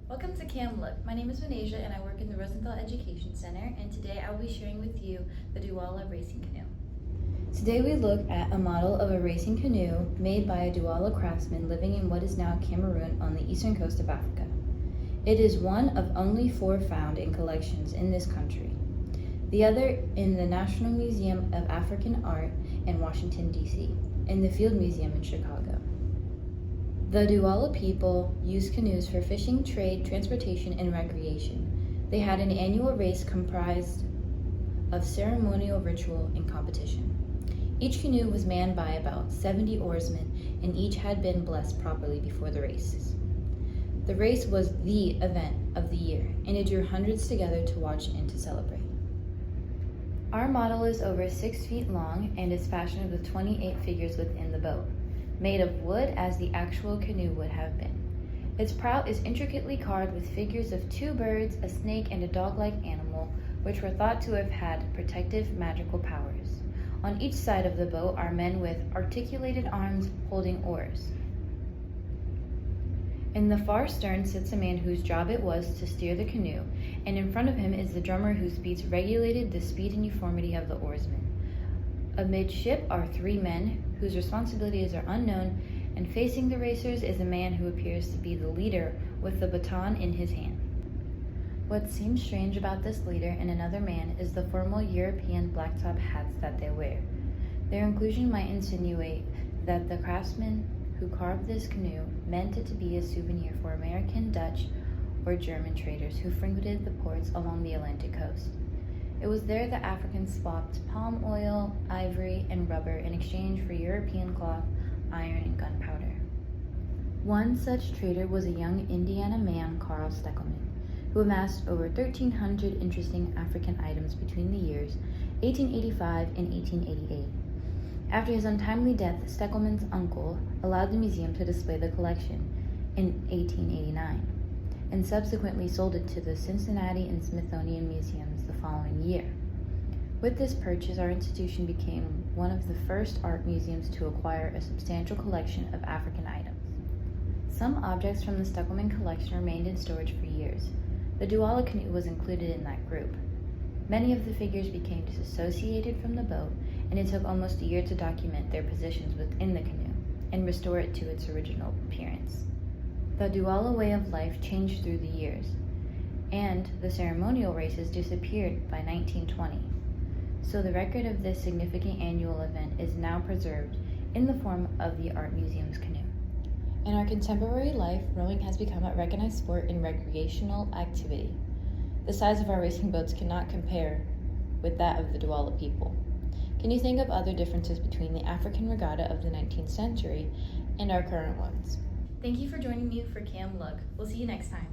Welcome to Cam Look. My name is MinAsia and I work in the Rosenthal Education Center, and today I will be sharing with you the Duala Racing Canoe. Today we look at a model of a racing canoe made by a Duala craftsman living in what is now Cameroon on the eastern coast of Africa. It is one of only 4 found in collections in this country, the other in the National Museum of African Art in Washington, D.C., and the Field Museum in Chicago. The Duala people used canoes for fishing, trade, transportation, and recreation. They had an annual race comprised of ceremonial ritual and competition. Each canoe was manned by about 70 oarsmen, and each had been blessed properly before the races. The race was the event of the year, and it drew hundreds together to watch and to celebrate. Our model is over 6 feet long and is fashioned with 28 figures within the boat, made of wood as the actual canoe would have been. Its prow is intricately carved with figures of 2 birds, a snake, and a dog-like animal, which were thought to have had protective magical powers. On each side of the boat are men with articulated arms holding oars. In the far stern sits a man whose job it was to steer the canoe, and in front of him is the drummer whose beats regulated the speed and uniformity of the oarsmen. Amidship are 3 men whose responsibilities are unknown, and facing the racers is a man who appears to be the leader with the baton in his hand. What seems strange about this leader and another man is the formal European blacktop hats that they wear. Their inclusion might insinuate that the craftsman who carved this canoe meant it to be a souvenir for American, Dutch, or German traders who frequented the ports along the Atlantic coast. It was there that Africans swapped palm oil, ivory, and rubber in exchange for European cloth, iron, and gunpowder. One such trader was a young Indiana man, Carl Steckelmann, who amassed over 1,300 interesting African items between the years 1885 and 1888. After his untimely death, Steckelmann's uncle allowed the museum to display the collection in 1889, and subsequently sold it to the Cincinnati and Smithsonian museums the following year. With this purchase, our institution became one of the first art museums to acquire a substantial collection of African items. Some objects from the Steckelmann collection remained in storage for years. The Duala canoe was included in that group. Many of the figures became disassociated from the boat, and it took almost a year to document their positions within the canoe and restore it to its original appearance. The Duala way of life changed through the years, and the ceremonial races disappeared by 1920. So the record of this significant annual event is now preserved in the form of the Art Museum's canoe. In our contemporary life, rowing has become a recognized sport and recreational activity. The size of our racing boats cannot compare with that of the Duala people. Can you think of other differences between the African regatta of the 19th century and our current ones? Thank you for joining me for Cam Look. We'll see you next time.